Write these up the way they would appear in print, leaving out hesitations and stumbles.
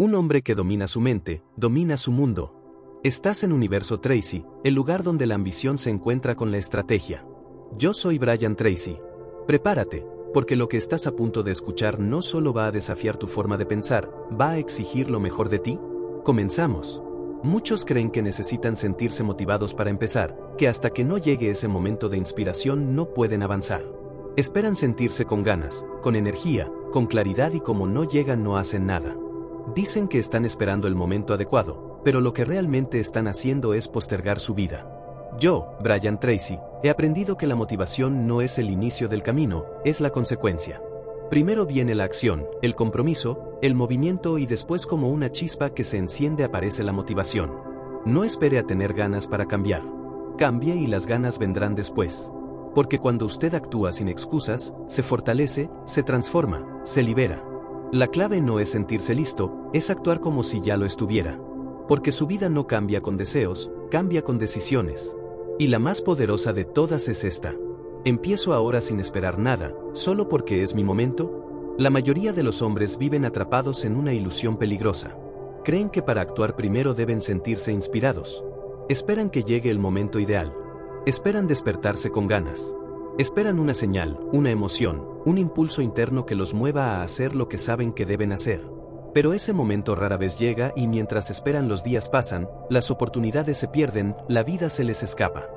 Un hombre que domina su mente, domina su mundo. Estás en Universo Tracy, el lugar donde la ambición se encuentra con la estrategia. Yo soy Brian Tracy. Prepárate, porque lo que estás a punto de escuchar no solo va a desafiar tu forma de pensar, va a exigir lo mejor de ti. Comenzamos. Muchos creen que necesitan sentirse motivados para empezar, que hasta que no llegue ese momento de inspiración no pueden avanzar. Esperan sentirse con ganas, con energía, con claridad y como no llegan no hacen nada. Dicen que están esperando el momento adecuado, pero lo que realmente están haciendo es postergar su vida. Yo, Brian Tracy, he aprendido que la motivación no es el inicio del camino, es la consecuencia. Primero viene la acción, el compromiso, el movimiento y después como una chispa que se enciende aparece la motivación. No espere a tener ganas para cambiar. Cambie y las ganas vendrán después. Porque cuando usted actúa sin excusas, se fortalece, se transforma, se libera. La clave no es sentirse listo, es actuar como si ya lo estuviera. Porque su vida no cambia con deseos, cambia con decisiones. Y la más poderosa de todas es esta. ¿Empiezo ahora sin esperar nada, solo porque es mi momento? La mayoría de los hombres viven atrapados en una ilusión peligrosa. Creen que para actuar primero deben sentirse inspirados. Esperan que llegue el momento ideal. Esperan despertarse con ganas. Esperan una señal, una emoción, un impulso interno que los mueva a hacer lo que saben que deben hacer. Pero ese momento rara vez llega y mientras esperan los días pasan, las oportunidades se pierden, la vida se les escapa.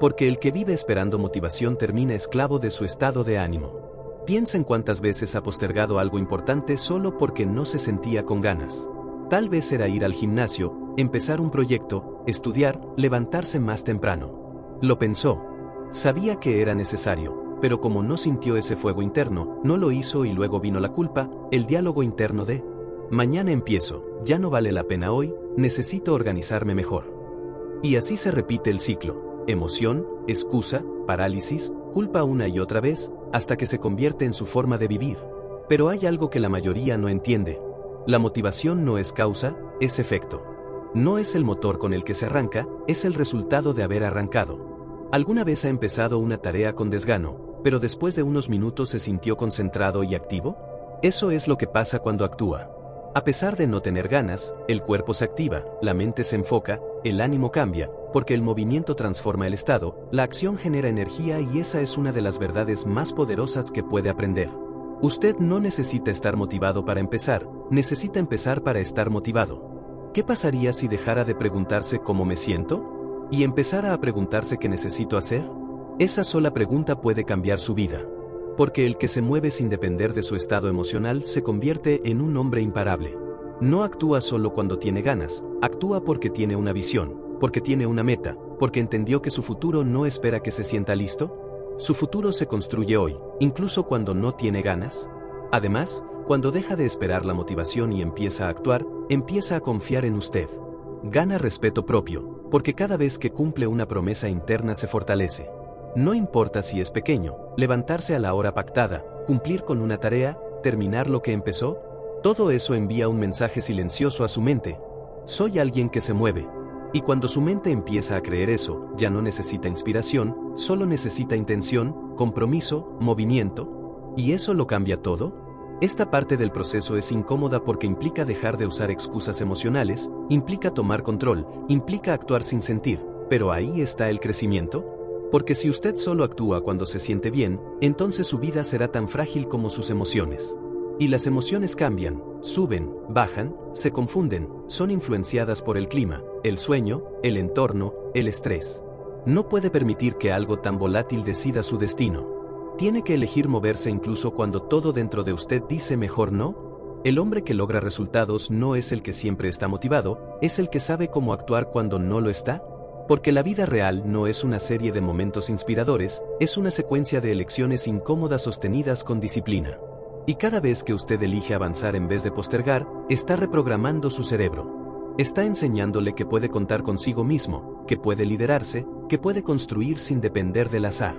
Porque el que vive esperando motivación termina esclavo de su estado de ánimo. Piensa en cuántas veces ha postergado algo importante solo porque no se sentía con ganas. Tal vez era ir al gimnasio, empezar un proyecto, estudiar, levantarse más temprano. Lo pensó. Sabía que era necesario, pero como no sintió ese fuego interno, no lo hizo y luego vino la culpa, el diálogo interno de mañana empiezo, ya no vale la pena hoy, necesito organizarme mejor. Y así se repite el ciclo. Emoción, excusa, parálisis, culpa una y otra vez, hasta que se convierte en su forma de vivir. Pero hay algo que la mayoría no entiende. La motivación no es causa, es efecto. No es el motor con el que se arranca, es el resultado de haber arrancado. ¿Alguna vez ha empezado una tarea con desgano, pero después de unos minutos se sintió concentrado y activo? Eso es lo que pasa cuando actúa. A pesar de no tener ganas, el cuerpo se activa, la mente se enfoca, el ánimo cambia, porque el movimiento transforma el estado, la acción genera energía y esa es una de las verdades más poderosas que puede aprender. Usted no necesita estar motivado para empezar, necesita empezar para estar motivado. ¿Qué pasaría si dejara de preguntarse cómo me siento? ¿Y empezara a preguntarse qué necesito hacer? Esa sola pregunta puede cambiar su vida. Porque el que se mueve sin depender de su estado emocional se convierte en un hombre imparable. No actúa solo cuando tiene ganas, actúa porque tiene una visión, porque tiene una meta, porque entendió que su futuro no espera que se sienta listo. Su futuro se construye hoy, incluso cuando no tiene ganas. Además, cuando deja de esperar la motivación y empieza a actuar, empieza a confiar en usted. Gana respeto propio, porque cada vez que cumple una promesa interna se fortalece. No importa si es pequeño, levantarse a la hora pactada, cumplir con una tarea, terminar lo que empezó, todo eso envía un mensaje silencioso a su mente. Soy alguien que se mueve. Y cuando su mente empieza a creer eso, ya no necesita inspiración, solo necesita intención, compromiso, movimiento. ¿Y eso lo cambia todo? Esta parte del proceso es incómoda porque implica dejar de usar excusas emocionales, implica tomar control, implica actuar sin sentir, pero ahí está el crecimiento. Porque si usted solo actúa cuando se siente bien, entonces su vida será tan frágil como sus emociones. Y las emociones cambian, suben, bajan, se confunden, son influenciadas por el clima, el sueño, el entorno, el estrés. No puede permitir que algo tan volátil decida su destino. Tiene que elegir moverse incluso cuando todo dentro de usted dice mejor no. El hombre que logra resultados no es el que siempre está motivado, es el que sabe cómo actuar cuando no lo está. Porque la vida real no es una serie de momentos inspiradores, es una secuencia de elecciones incómodas sostenidas con disciplina. Y cada vez que usted elige avanzar en vez de postergar, está reprogramando su cerebro. Está enseñándole que puede contar consigo mismo, que puede liderarse, que puede construir sin depender del azar.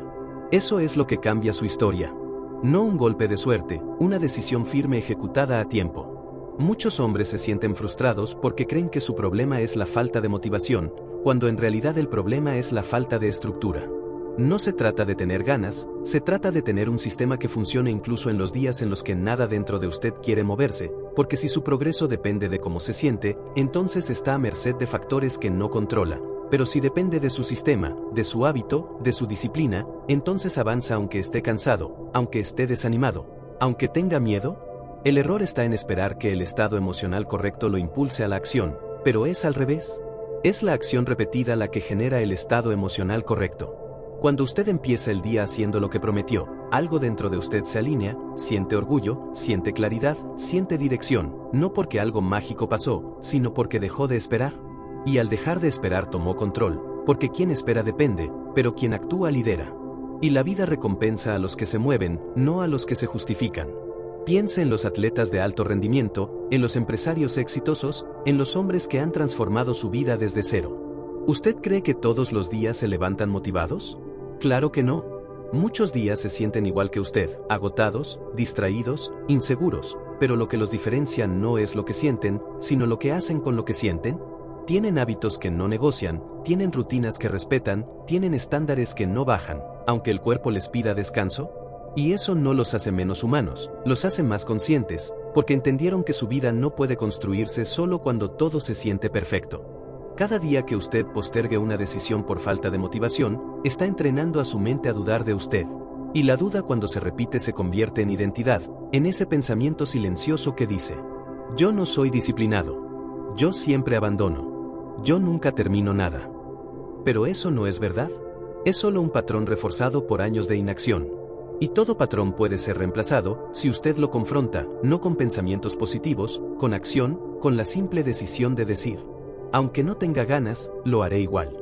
Eso es lo que cambia su historia. No un golpe de suerte, una decisión firme ejecutada a tiempo. Muchos hombres se sienten frustrados porque creen que su problema es la falta de motivación, cuando en realidad el problema es la falta de estructura. No se trata de tener ganas, se trata de tener un sistema que funcione incluso en los días en los que nada dentro de usted quiere moverse, porque si su progreso depende de cómo se siente, entonces está a merced de factores que no controla. Pero si depende de su sistema, de su hábito, de su disciplina, entonces avanza aunque esté cansado, aunque esté desanimado, aunque tenga miedo. El error está en esperar que el estado emocional correcto lo impulse a la acción, pero es al revés. Es la acción repetida la que genera el estado emocional correcto. Cuando usted empieza el día haciendo lo que prometió, algo dentro de usted se alinea, siente orgullo, siente claridad, siente dirección, no porque algo mágico pasó, sino porque dejó de esperar. Y al dejar de esperar tomó control, porque quien espera depende, pero quien actúa lidera. Y la vida recompensa a los que se mueven, no a los que se justifican. Piense en los atletas de alto rendimiento, en los empresarios exitosos, en los hombres que han transformado su vida desde cero. ¿Usted cree que todos los días se levantan motivados? Claro que no. Muchos días se sienten igual que usted, agotados, distraídos, inseguros, pero lo que los diferencia no es lo que sienten, sino lo que hacen con lo que sienten. Tienen hábitos que no negocian, tienen rutinas que respetan, tienen estándares que no bajan, aunque el cuerpo les pida descanso. Y eso no los hace menos humanos, los hace más conscientes, porque entendieron que su vida no puede construirse solo cuando todo se siente perfecto. Cada día que usted postergue una decisión por falta de motivación, está entrenando a su mente a dudar de usted. Y la duda cuando se repite se convierte en identidad, en ese pensamiento silencioso que dice: yo no soy disciplinado. Yo siempre abandono. Yo nunca termino nada. Pero eso no es verdad. Es solo un patrón reforzado por años de inacción. Y todo patrón puede ser reemplazado si usted lo confronta, no con pensamientos positivos, con acción, con la simple decisión de decir: aunque no tenga ganas, lo haré igual.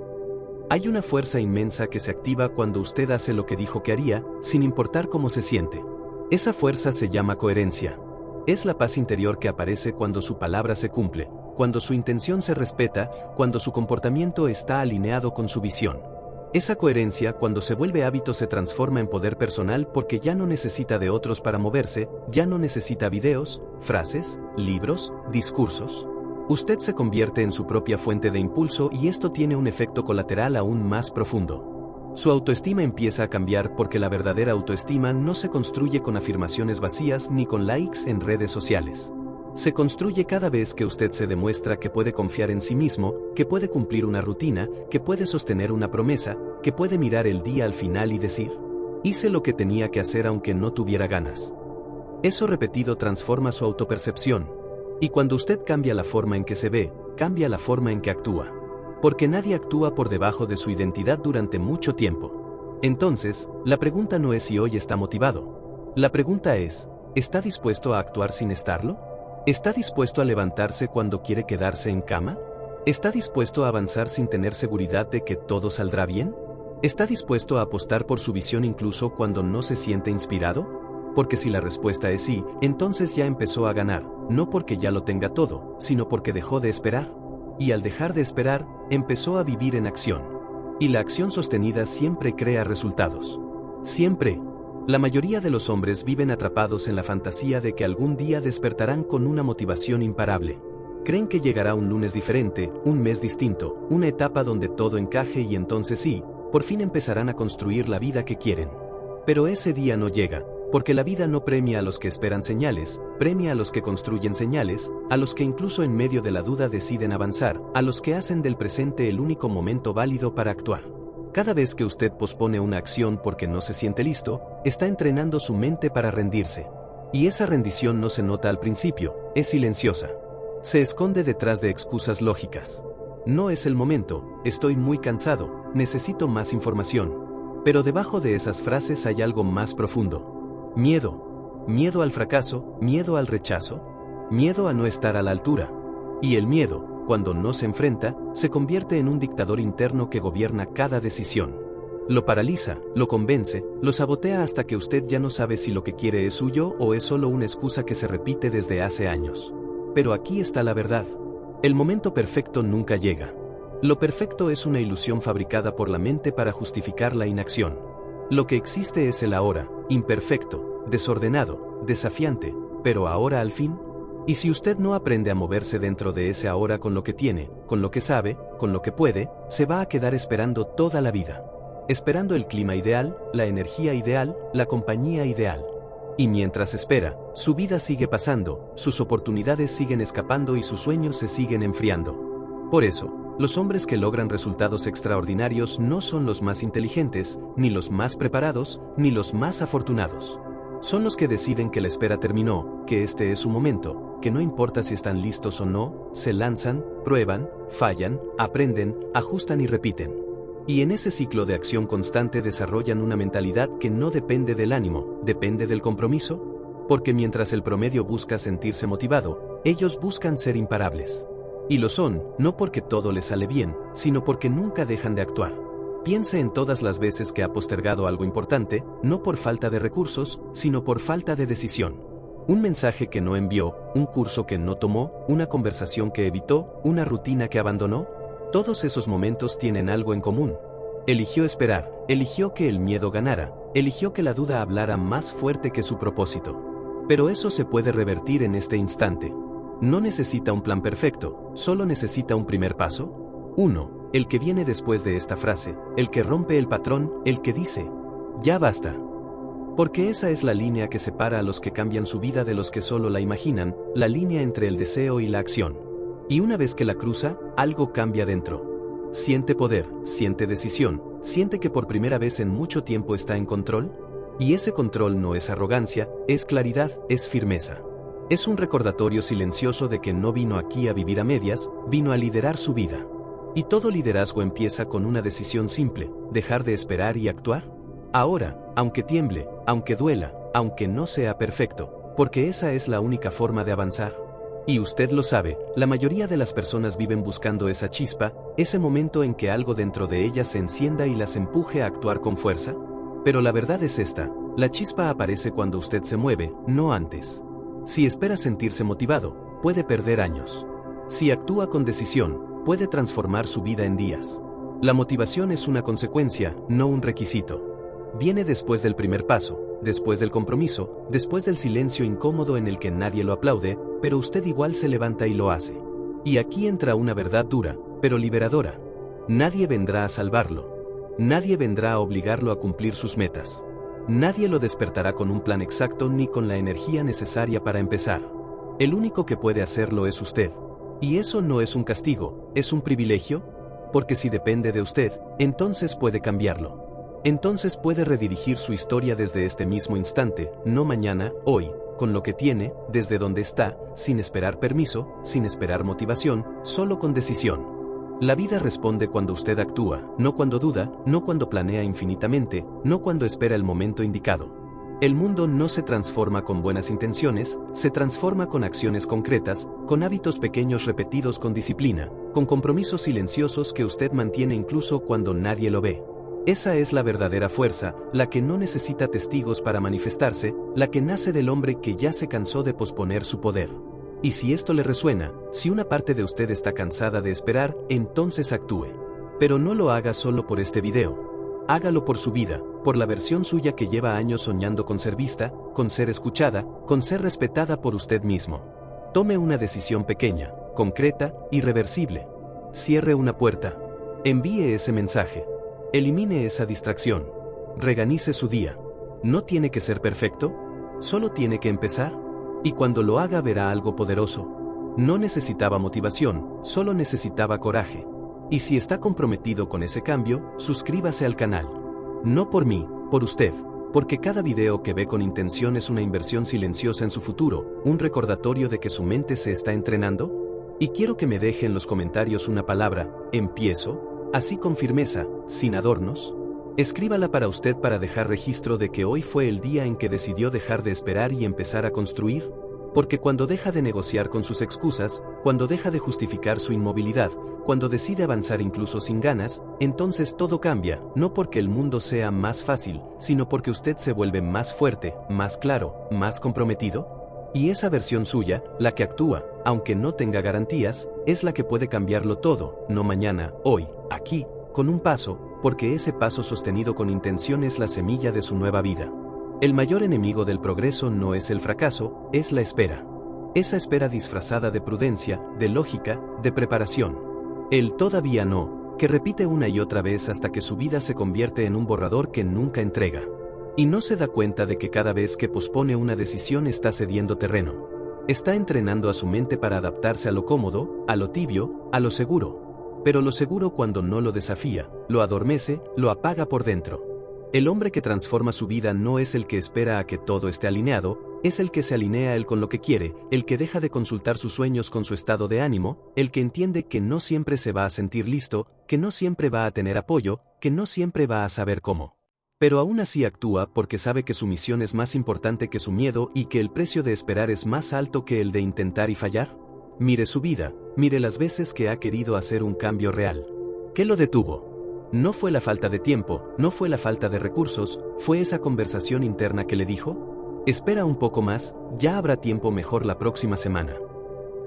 Hay una fuerza inmensa que se activa cuando usted hace lo que dijo que haría, sin importar cómo se siente. Esa fuerza se llama coherencia. Es la paz interior que aparece cuando su palabra se cumple, cuando su intención se respeta, cuando su comportamiento está alineado con su visión. Esa coherencia, cuando se vuelve hábito, se transforma en poder personal porque ya no necesita de otros para moverse, ya no necesita videos, frases, libros, discursos. Usted se convierte en su propia fuente de impulso y esto tiene un efecto colateral aún más profundo. Su autoestima empieza a cambiar porque la verdadera autoestima no se construye con afirmaciones vacías ni con likes en redes sociales. Se construye cada vez que usted se demuestra que puede confiar en sí mismo, que puede cumplir una rutina, que puede sostener una promesa, que puede mirar el día al final y decir: hice lo que tenía que hacer aunque no tuviera ganas. Eso repetido transforma su autopercepción. Y cuando usted cambia la forma en que se ve, cambia la forma en que actúa. Porque nadie actúa por debajo de su identidad durante mucho tiempo. Entonces, la pregunta no es si hoy está motivado. La pregunta es: ¿está dispuesto a actuar sin estarlo? ¿Está dispuesto a levantarse cuando quiere quedarse en cama? ¿Está dispuesto a avanzar sin tener seguridad de que todo saldrá bien? ¿Está dispuesto a apostar por su visión incluso cuando no se siente inspirado? Porque si la respuesta es sí, entonces ya empezó a ganar, no porque ya lo tenga todo, sino porque dejó de esperar. Y al dejar de esperar, empezó a vivir en acción. Y la acción sostenida siempre crea resultados. Siempre. La mayoría de los hombres viven atrapados en la fantasía de que algún día despertarán con una motivación imparable. Creen que llegará un lunes diferente, un mes distinto, una etapa donde todo encaje y entonces sí, por fin empezarán a construir la vida que quieren. Pero ese día no llega. Porque la vida no premia a los que esperan señales, premia a los que construyen señales, a los que incluso en medio de la duda deciden avanzar, a los que hacen del presente el único momento válido para actuar. Cada vez que usted pospone una acción porque no se siente listo, está entrenando su mente para rendirse. Y esa rendición no se nota al principio, es silenciosa. Se esconde detrás de excusas lógicas. No es el momento, estoy muy cansado, necesito más información. Pero debajo de esas frases hay algo más profundo. Miedo. Miedo al fracaso, miedo al rechazo, miedo a no estar a la altura. Y el miedo, cuando no se enfrenta, se convierte en un dictador interno que gobierna cada decisión. Lo paraliza, lo convence, lo sabotea hasta que usted ya no sabe si lo que quiere es suyo o es solo una excusa que se repite desde hace años. Pero aquí está la verdad. El momento perfecto nunca llega. Lo perfecto es una ilusión fabricada por la mente para justificar la inacción. Lo que existe es el ahora, imperfecto, desordenado, desafiante, pero ahora al fin. Y si usted no aprende a moverse dentro de ese ahora con lo que tiene, con lo que sabe, con lo que puede, se va a quedar esperando toda la vida. Esperando el clima ideal, la energía ideal, la compañía ideal. Y mientras espera, su vida sigue pasando, sus oportunidades siguen escapando y sus sueños se siguen enfriando. Por eso, los hombres que logran resultados extraordinarios no son los más inteligentes, ni los más preparados, ni los más afortunados. Son los que deciden que la espera terminó, que este es su momento, que no importa si están listos o no, se lanzan, prueban, fallan, aprenden, ajustan y repiten. Y en ese ciclo de acción constante desarrollan una mentalidad que no depende del ánimo, depende del compromiso. Porque mientras el promedio busca sentirse motivado, ellos buscan ser imparables. Y lo son, no porque todo les sale bien, sino porque nunca dejan de actuar. Piense en todas las veces que ha postergado algo importante, no por falta de recursos, sino por falta de decisión. Un mensaje que no envió, un curso que no tomó, una conversación que evitó, una rutina que abandonó. Todos esos momentos tienen algo en común. Eligió esperar, eligió que el miedo ganara, eligió que la duda hablara más fuerte que su propósito. Pero eso se puede revertir en este instante. No necesita un plan perfecto, solo necesita un primer paso. 1. El que viene después de esta frase, el que rompe el patrón, el que dice, ya basta. Porque esa es la línea que separa a los que cambian su vida de los que solo la imaginan, la línea entre el deseo y la acción. Y una vez que la cruza, algo cambia dentro. Siente poder, siente decisión, siente que por primera vez en mucho tiempo está en control. Y ese control no es arrogancia, es claridad, es firmeza. Es un recordatorio silencioso de que no vino aquí a vivir a medias, vino a liderar su vida. Y todo liderazgo empieza con una decisión simple, dejar de esperar y actuar. Ahora, aunque tiemble, aunque duela, aunque no sea perfecto, porque esa es la única forma de avanzar. Y usted lo sabe, la mayoría de las personas viven buscando esa chispa, ese momento en que algo dentro de ellas se encienda y las empuje a actuar con fuerza. Pero la verdad es esta, la chispa aparece cuando usted se mueve, no antes. Si espera sentirse motivado, puede perder años. Si actúa con decisión, puede transformar su vida en días. La motivación es una consecuencia, no un requisito. Viene después del primer paso, después del compromiso, después del silencio incómodo en el que nadie lo aplaude, pero usted igual se levanta y lo hace. Y aquí entra una verdad dura, pero liberadora. Nadie vendrá a salvarlo. Nadie vendrá a obligarlo a cumplir sus metas. Nadie lo despertará con un plan exacto ni con la energía necesaria para empezar. El único que puede hacerlo es usted. Y eso no es un castigo, es un privilegio, porque si depende de usted, entonces puede cambiarlo. Entonces puede redirigir su historia desde este mismo instante, no mañana, hoy, con lo que tiene, desde donde está, sin esperar permiso, sin esperar motivación, solo con decisión. La vida responde cuando usted actúa, no cuando duda, no cuando planea infinitamente, no cuando espera el momento indicado. El mundo no se transforma con buenas intenciones, se transforma con acciones concretas, con hábitos pequeños repetidos con disciplina, con compromisos silenciosos que usted mantiene incluso cuando nadie lo ve. Esa es la verdadera fuerza, la que no necesita testigos para manifestarse, la que nace del hombre que ya se cansó de posponer su poder. Y si esto le resuena, si una parte de usted está cansada de esperar, entonces actúe. Pero no lo haga solo por este video. Hágalo por su vida, por la versión suya que lleva años soñando con ser vista, con ser escuchada, con ser respetada por usted mismo. Tome una decisión pequeña, concreta, irreversible. Cierre una puerta. Envíe ese mensaje. Elimine esa distracción. Reganice su día. ¿No tiene que ser perfecto? Solo tiene que empezar. Y cuando lo haga verá algo poderoso. No necesitaba motivación, solo necesitaba coraje. Y si está comprometido con ese cambio, suscríbase al canal. No por mí, por usted, porque cada video que ve con intención es una inversión silenciosa en su futuro, un recordatorio de que su mente se está entrenando. Y quiero que me deje en los comentarios una palabra, empiezo, así con firmeza, sin adornos. Escríbala para usted para dejar registro de que hoy fue el día en que decidió dejar de esperar y empezar a construir. Porque cuando deja de negociar con sus excusas, cuando deja de justificar su inmovilidad, cuando decide avanzar incluso sin ganas, entonces todo cambia, no porque el mundo sea más fácil, sino porque usted se vuelve más fuerte, más claro, más comprometido. Y esa versión suya, la que actúa, aunque no tenga garantías, es la que puede cambiarlo todo, no mañana, hoy, aquí, con un paso, porque ese paso sostenido con intención es la semilla de su nueva vida. El mayor enemigo del progreso no es el fracaso, es la espera. Esa espera disfrazada de prudencia, de lógica, de preparación. El todavía no, que repite una y otra vez hasta que su vida se convierte en un borrador que nunca entrega. Y no se da cuenta de que cada vez que pospone una decisión está cediendo terreno. Está entrenando a su mente para adaptarse a lo cómodo, a lo tibio, a lo seguro. Pero lo seguro cuando no lo desafía, lo adormece, lo apaga por dentro. El hombre que transforma su vida no es el que espera a que todo esté alineado, es el que se alinea él con lo que quiere, el que deja de consultar sus sueños con su estado de ánimo, el que entiende que no siempre se va a sentir listo, que no siempre va a tener apoyo, que no siempre va a saber cómo. Pero aún así actúa porque sabe que su misión es más importante que su miedo y que el precio de esperar es más alto que el de intentar y fallar. Mire su vida, mire las veces que ha querido hacer un cambio real. ¿Qué lo detuvo? No fue la falta de tiempo, no fue la falta de recursos, fue esa conversación interna que le dijo: espera un poco más, ya habrá tiempo mejor la próxima semana.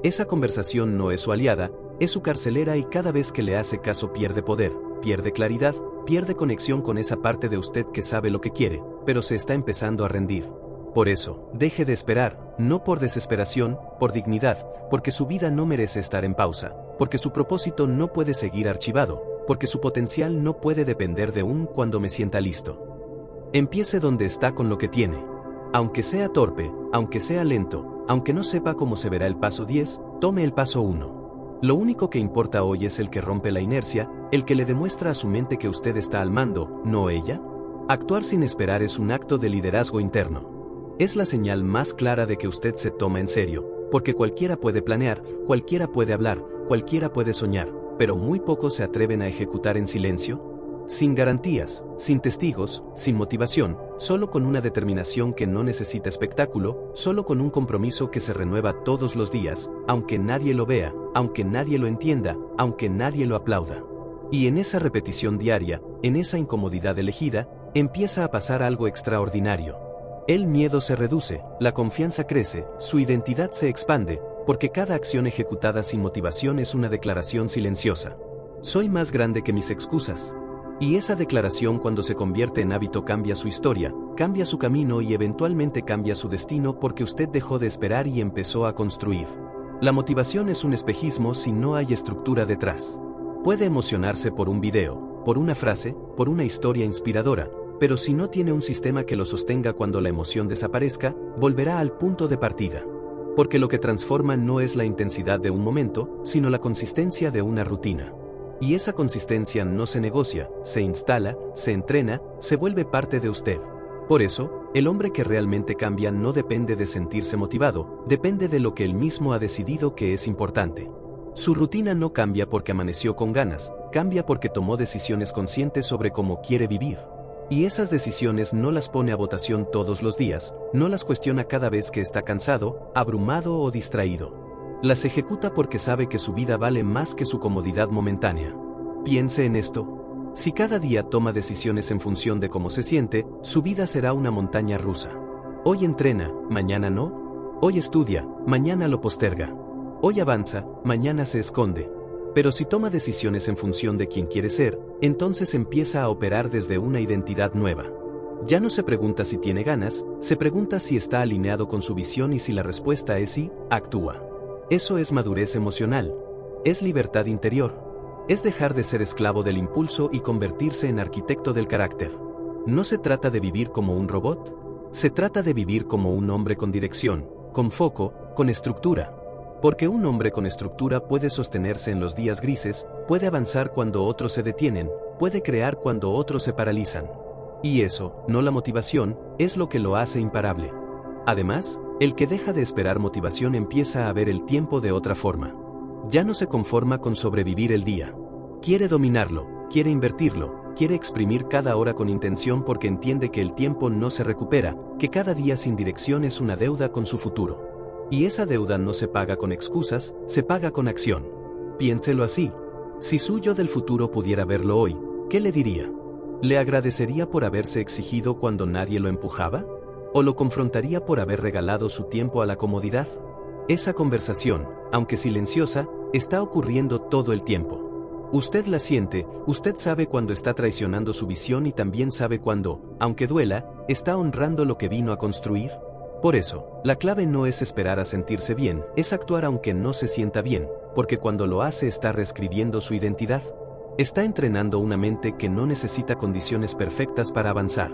Esa conversación no es su aliada, es su carcelera y cada vez que le hace caso pierde poder, pierde claridad, pierde conexión con esa parte de usted que sabe lo que quiere, pero se está empezando a rendir. Por eso, deje de esperar, no por desesperación, por dignidad, porque su vida no merece estar en pausa, porque su propósito no puede seguir archivado, porque su potencial no puede depender de un cuando me sienta listo. Empiece donde está con lo que tiene. Aunque sea torpe, aunque sea lento, aunque no sepa cómo se verá el paso 10, tome el paso 1. Lo único que importa hoy es el que rompe la inercia, el que le demuestra a su mente que usted está al mando, no ella. Actuar sin esperar es un acto de liderazgo interno. Es la señal más clara de que usted se toma en serio, porque cualquiera puede planear, cualquiera puede hablar, cualquiera puede soñar, pero muy pocos se atreven a ejecutar en silencio. Sin garantías, sin testigos, sin motivación, solo con una determinación que no necesita espectáculo, solo con un compromiso que se renueva todos los días, aunque nadie lo vea, aunque nadie lo entienda, aunque nadie lo aplauda. Y en esa repetición diaria, en esa incomodidad elegida, empieza a pasar algo extraordinario. El miedo se reduce, la confianza crece, su identidad se expande, porque cada acción ejecutada sin motivación es una declaración silenciosa. Soy más grande que mis excusas. Y esa declaración, cuando se convierte en hábito, cambia su historia, cambia su camino y eventualmente cambia su destino, porque usted dejó de esperar y empezó a construir. La motivación es un espejismo si no hay estructura detrás. Puede emocionarse por un video, por una frase, por una historia inspiradora, pero si no tiene un sistema que lo sostenga cuando la emoción desaparezca, volverá al punto de partida. Porque lo que transforma no es la intensidad de un momento, sino la consistencia de una rutina. Y esa consistencia no se negocia, se instala, se entrena, se vuelve parte de usted. Por eso, el hombre que realmente cambia no depende de sentirse motivado, depende de lo que él mismo ha decidido que es importante. Su rutina no cambia porque amaneció con ganas, cambia porque tomó decisiones conscientes sobre cómo quiere vivir. Y esas decisiones no las pone a votación todos los días, no las cuestiona cada vez que está cansado, abrumado o distraído. Las ejecuta porque sabe que su vida vale más que su comodidad momentánea. Piense en esto. Si cada día toma decisiones en función de cómo se siente, su vida será una montaña rusa. Hoy entrena, mañana no. Hoy estudia, mañana lo posterga. Hoy avanza, mañana se esconde. Pero si toma decisiones en función de quién quiere ser, entonces empieza a operar desde una identidad nueva. Ya no se pregunta si tiene ganas, se pregunta si está alineado con su visión, y si la respuesta es sí, actúa. Eso es madurez emocional. Es libertad interior. Es dejar de ser esclavo del impulso y convertirse en arquitecto del carácter. No se trata de vivir como un robot. Se trata de vivir como un hombre con dirección, con foco, con estructura. Porque un hombre con estructura puede sostenerse en los días grises, puede avanzar cuando otros se detienen, puede crear cuando otros se paralizan. Y eso, no la motivación, es lo que lo hace imparable. Además, el que deja de esperar motivación empieza a ver el tiempo de otra forma. Ya no se conforma con sobrevivir el día. Quiere dominarlo, quiere invertirlo, quiere exprimir cada hora con intención, porque entiende que el tiempo no se recupera, que cada día sin dirección es una deuda con su futuro. Y esa deuda no se paga con excusas, se paga con acción. Piénselo así. Si su yo del futuro pudiera verlo hoy, ¿qué le diría? ¿Le agradecería por haberse exigido cuando nadie lo empujaba? ¿O lo confrontaría por haber regalado su tiempo a la comodidad? Esa conversación, aunque silenciosa, está ocurriendo todo el tiempo. Usted la siente, usted sabe cuando está traicionando su visión, y también sabe cuando, aunque duela, está honrando lo que vino a construir. Por eso, la clave no es esperar a sentirse bien, es actuar aunque no se sienta bien, porque cuando lo hace está reescribiendo su identidad. Está entrenando una mente que no necesita condiciones perfectas para avanzar.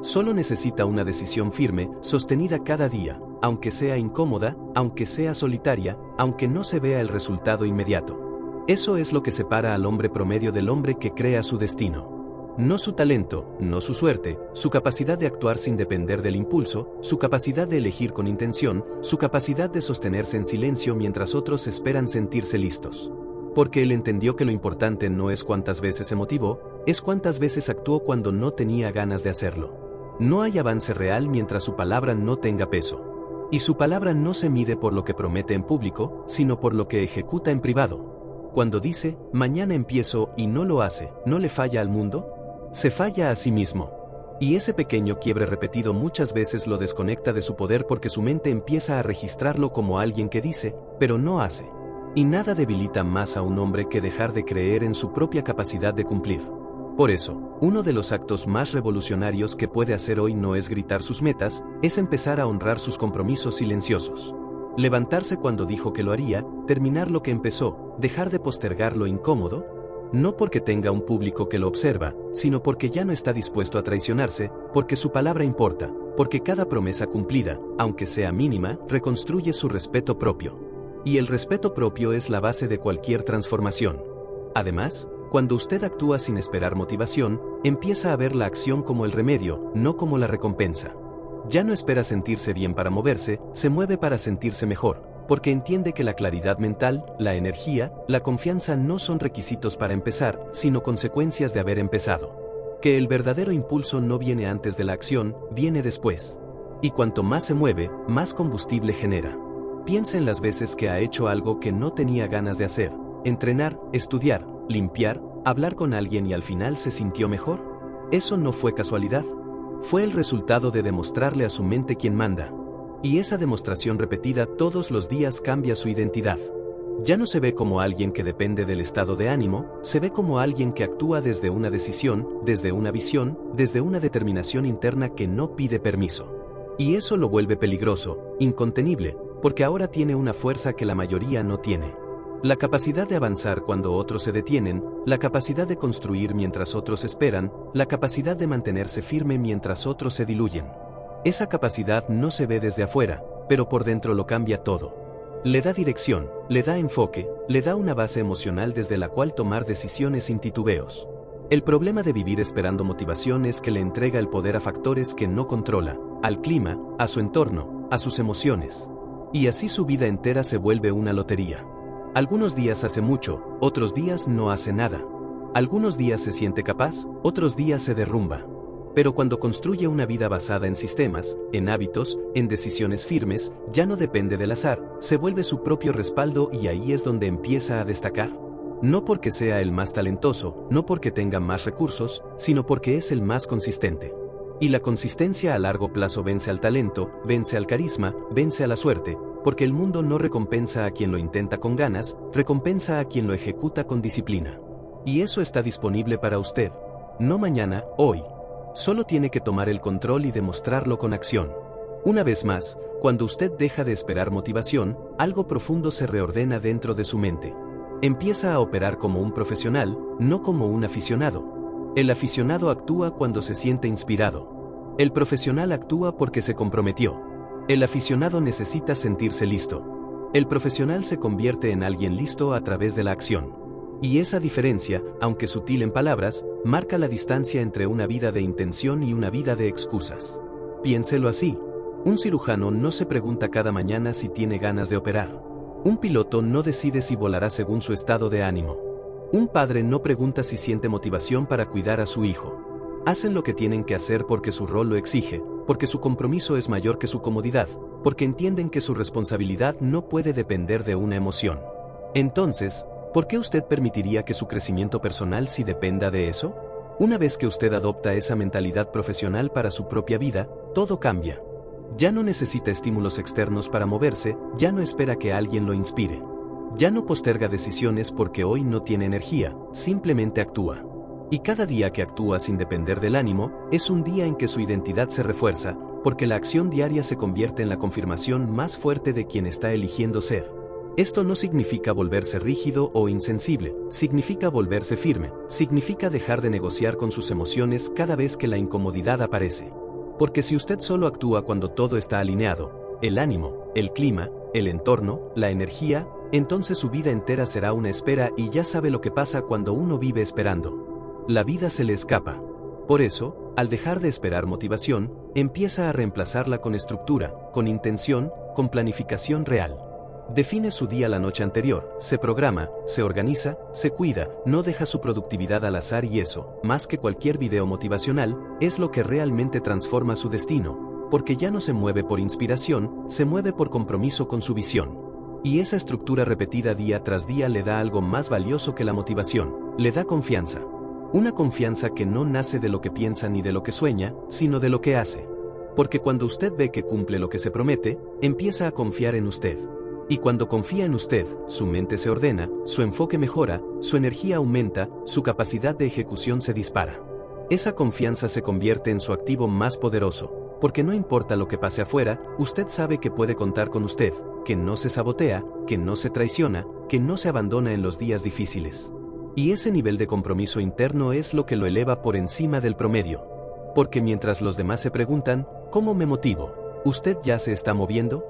Solo necesita una decisión firme, sostenida cada día, aunque sea incómoda, aunque sea solitaria, aunque no se vea el resultado inmediato. Eso es lo que separa al hombre promedio del hombre que crea su destino. No su talento, no su suerte, su capacidad de actuar sin depender del impulso, su capacidad de elegir con intención, su capacidad de sostenerse en silencio mientras otros esperan sentirse listos. Porque él entendió que lo importante no es cuántas veces se motivó, es cuántas veces actuó cuando no tenía ganas de hacerlo. No hay avance real mientras su palabra no tenga peso. Y su palabra no se mide por lo que promete en público, sino por lo que ejecuta en privado. Cuando dice, mañana empiezo y no lo hace, ¿no le falla al mundo? Se falla a sí mismo. Y ese pequeño quiebre repetido muchas veces lo desconecta de su poder porque su mente empieza a registrarlo como alguien que dice, pero no hace. Y nada debilita más a un hombre que dejar de creer en su propia capacidad de cumplir. Por eso, uno de los actos más revolucionarios que puede hacer hoy no es gritar sus metas, es empezar a honrar sus compromisos silenciosos. Levantarse cuando dijo que lo haría, terminar lo que empezó, dejar de postergar lo incómodo, no porque tenga un público que lo observa, sino porque ya no está dispuesto a traicionarse, porque su palabra importa, porque cada promesa cumplida, aunque sea mínima, reconstruye su respeto propio. Y el respeto propio es la base de cualquier transformación. Además, cuando usted actúa sin esperar motivación, empieza a ver la acción como el remedio, no como la recompensa. Ya no espera sentirse bien para moverse, se mueve para sentirse mejor, porque entiende que la claridad mental, la energía, la confianza no son requisitos para empezar, sino consecuencias de haber empezado. Que el verdadero impulso no viene antes de la acción, viene después. Y cuanto más se mueve, más combustible genera. Piensa en las veces que ha hecho algo que no tenía ganas de hacer, entrenar, estudiar, limpiar, hablar con alguien y al final se sintió mejor. Eso no fue casualidad. Fue el resultado de demostrarle a su mente quién manda. Y esa demostración repetida todos los días cambia su identidad. Ya no se ve como alguien que depende del estado de ánimo, se ve como alguien que actúa desde una decisión, desde una visión, desde una determinación interna que no pide permiso. Y eso lo vuelve peligroso, incontenible, porque ahora tiene una fuerza que la mayoría no tiene. La capacidad de avanzar cuando otros se detienen, la capacidad de construir mientras otros esperan, la capacidad de mantenerse firme mientras otros se diluyen. Esa capacidad no se ve desde afuera, pero por dentro lo cambia todo. Le da dirección, le da enfoque, le da una base emocional desde la cual tomar decisiones sin titubeos. El problema de vivir esperando motivación es que le entrega el poder a factores que no controla, al clima, a su entorno, a sus emociones. Y así su vida entera se vuelve una lotería. Algunos días hace mucho, otros días no hace nada. Algunos días se siente capaz, otros días se derrumba. Pero cuando construye una vida basada en sistemas, en hábitos, en decisiones firmes, ya no depende del azar, se vuelve su propio respaldo y ahí es donde empieza a destacar. No porque sea el más talentoso, no porque tenga más recursos, sino porque es el más consistente. Y la consistencia a largo plazo vence al talento, vence al carisma, vence a la suerte, porque el mundo no recompensa a quien lo intenta con ganas, recompensa a quien lo ejecuta con disciplina. Y eso está disponible para usted. No mañana, hoy. Solo tiene que tomar el control y demostrarlo con acción. Una vez más, cuando usted deja de esperar motivación, algo profundo se reordena dentro de su mente. Empieza a operar como un profesional, no como un aficionado. El aficionado actúa cuando se siente inspirado. El profesional actúa porque se comprometió. El aficionado necesita sentirse listo. El profesional se convierte en alguien listo a través de la acción. Y esa diferencia, aunque sutil en palabras, marca la distancia entre una vida de intención y una vida de excusas. Piénselo así. Un cirujano no se pregunta cada mañana si tiene ganas de operar. Un piloto no decide si volará según su estado de ánimo. Un padre no pregunta si siente motivación para cuidar a su hijo. Hacen lo que tienen que hacer porque su rol lo exige, porque su compromiso es mayor que su comodidad, porque entienden que su responsabilidad no puede depender de una emoción. Entonces, ¿por qué usted permitiría que su crecimiento personal sí dependa de eso? Una vez que usted adopta esa mentalidad profesional para su propia vida, todo cambia. Ya no necesita estímulos externos para moverse, ya no espera que alguien lo inspire. Ya no posterga decisiones porque hoy no tiene energía, simplemente actúa. Y cada día que actúa sin depender del ánimo, es un día en que su identidad se refuerza, porque la acción diaria se convierte en la confirmación más fuerte de quien está eligiendo ser. Esto no significa volverse rígido o insensible, significa volverse firme, significa dejar de negociar con sus emociones cada vez que la incomodidad aparece. Porque si usted solo actúa cuando todo está alineado, el ánimo, el clima, el entorno, la energía, entonces su vida entera será una espera y ya sabe lo que pasa cuando uno vive esperando. La vida se le escapa. Por eso, al dejar de esperar motivación, empieza a reemplazarla con estructura, con intención, con planificación real. Define su día la noche anterior, se programa, se organiza, se cuida, no deja su productividad al azar y eso, más que cualquier video motivacional, es lo que realmente transforma su destino, porque ya no se mueve por inspiración, se mueve por compromiso con su visión. Y esa estructura repetida día tras día le da algo más valioso que la motivación, le da confianza. Una confianza que no nace de lo que piensa ni de lo que sueña, sino de lo que hace. Porque cuando usted ve que cumple lo que se promete, empieza a confiar en usted. Y cuando confía en usted, su mente se ordena, su enfoque mejora, su energía aumenta, su capacidad de ejecución se dispara. Esa confianza se convierte en su activo más poderoso, porque no importa lo que pase afuera, usted sabe que puede contar con usted, que no se sabotea, que no se traiciona, que no se abandona en los días difíciles. Y ese nivel de compromiso interno es lo que lo eleva por encima del promedio. Porque mientras los demás se preguntan, ¿cómo me motivo?, ¿usted ya se está moviendo?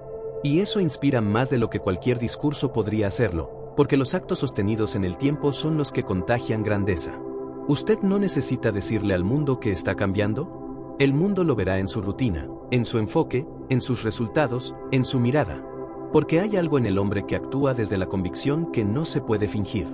Y eso inspira más de lo que cualquier discurso podría hacerlo, porque los actos sostenidos en el tiempo son los que contagian grandeza. Usted no necesita decirle al mundo que está cambiando. El mundo lo verá en su rutina, en su enfoque, en sus resultados, en su mirada. Porque hay algo en el hombre que actúa desde la convicción que no se puede fingir.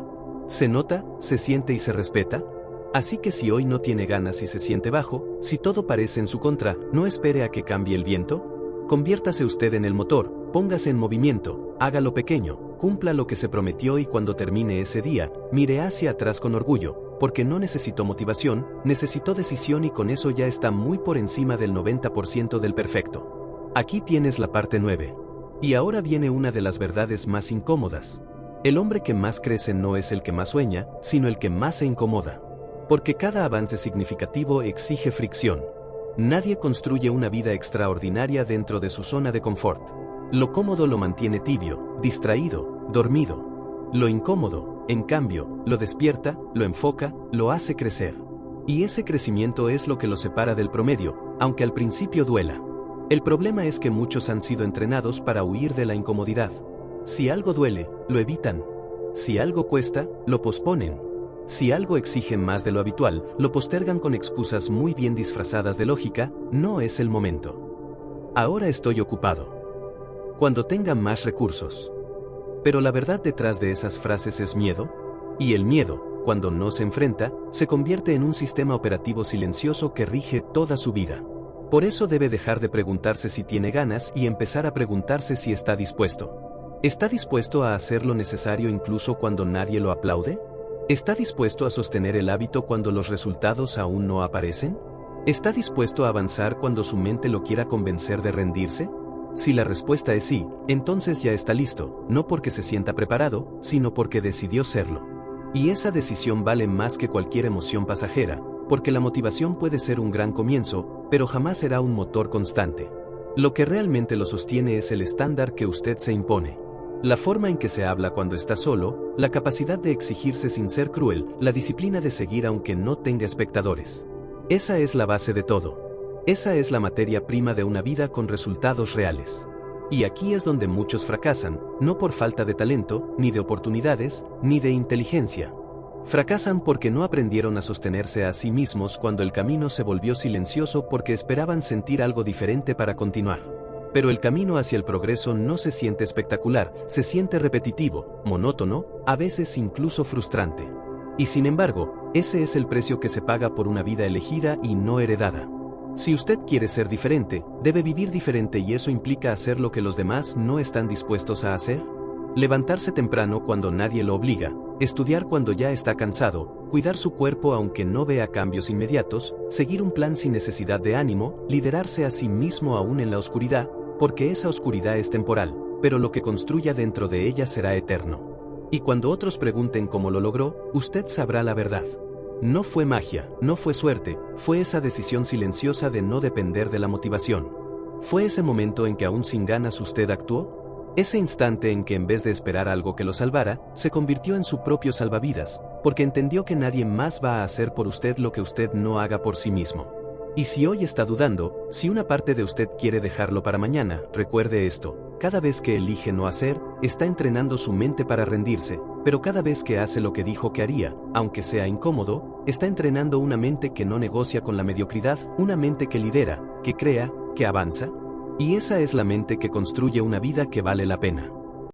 Se nota, se siente y se respeta. Así que si hoy no tiene ganas y se siente bajo, si todo parece en su contra, no espere a que cambie el viento. Conviértase usted en el motor, póngase en movimiento, hágalo pequeño, cumpla lo que se prometió y cuando termine ese día, mire hacia atrás con orgullo, porque no necesitó motivación, necesitó decisión y con eso ya está muy por encima del 90% del perfecto. Aquí tienes la parte 9. Y ahora viene una de las verdades más incómodas. El hombre que más crece no es el que más sueña, sino el que más se incomoda. Porque cada avance significativo exige fricción. Nadie construye una vida extraordinaria dentro de su zona de confort. Lo cómodo lo mantiene tibio, distraído, dormido. Lo incómodo, en cambio, lo despierta, lo enfoca, lo hace crecer. Y ese crecimiento es lo que lo separa del promedio, aunque al principio duela. El problema es que muchos han sido entrenados para huir de la incomodidad. Si algo duele, lo evitan. Si algo cuesta, lo posponen. Si algo exige más de lo habitual, lo postergan con excusas muy bien disfrazadas de lógica, no es el momento. Ahora estoy ocupado. Cuando tenga más recursos. Pero la verdad detrás de esas frases es miedo, y el miedo, cuando no se enfrenta, se convierte en un sistema operativo silencioso que rige toda su vida. Por eso debe dejar de preguntarse si tiene ganas y empezar a preguntarse si está dispuesto. ¿Está dispuesto a hacer lo necesario incluso cuando nadie lo aplaude? ¿Está dispuesto a sostener el hábito cuando los resultados aún no aparecen? ¿Está dispuesto a avanzar cuando su mente lo quiera convencer de rendirse? Si la respuesta es sí, entonces ya está listo, no porque se sienta preparado, sino porque decidió serlo. Y esa decisión vale más que cualquier emoción pasajera, porque la motivación puede ser un gran comienzo, pero jamás será un motor constante. Lo que realmente lo sostiene es el estándar que usted se impone. La forma en que se habla cuando está solo, la capacidad de exigirse sin ser cruel, la disciplina de seguir aunque no tenga espectadores. Esa es la base de todo. Esa es la materia prima de una vida con resultados reales. Y aquí es donde muchos fracasan, no por falta de talento, ni de oportunidades, ni de inteligencia. Fracasan porque no aprendieron a sostenerse a sí mismos cuando el camino se volvió silencioso porque esperaban sentir algo diferente para continuar. Pero el camino hacia el progreso no se siente espectacular, se siente repetitivo, monótono, a veces incluso frustrante. Y sin embargo, ese es el precio que se paga por una vida elegida y no heredada. Si usted quiere ser diferente, debe vivir diferente y eso implica hacer lo que los demás no están dispuestos a hacer. Levantarse temprano cuando nadie lo obliga, estudiar cuando ya está cansado, cuidar su cuerpo aunque no vea cambios inmediatos, seguir un plan sin necesidad de ánimo, liderarse a sí mismo aún en la oscuridad, porque esa oscuridad es temporal, pero lo que construya dentro de ella será eterno. Y cuando otros pregunten cómo lo logró, usted sabrá la verdad. No fue magia, no fue suerte, fue esa decisión silenciosa de no depender de la motivación. Fue ese momento en que aún sin ganas usted actuó. Ese instante en que en vez de esperar algo que lo salvara, se convirtió en su propio salvavidas, porque entendió que nadie más va a hacer por usted lo que usted no haga por sí mismo. Y si hoy está dudando, si una parte de usted quiere dejarlo para mañana, recuerde esto: cada vez que elige no hacer, está entrenando su mente para rendirse, pero cada vez que hace lo que dijo que haría, aunque sea incómodo, está entrenando una mente que no negocia con la mediocridad, una mente que lidera, que crea, que avanza. Y esa es la mente que construye una vida que vale la pena.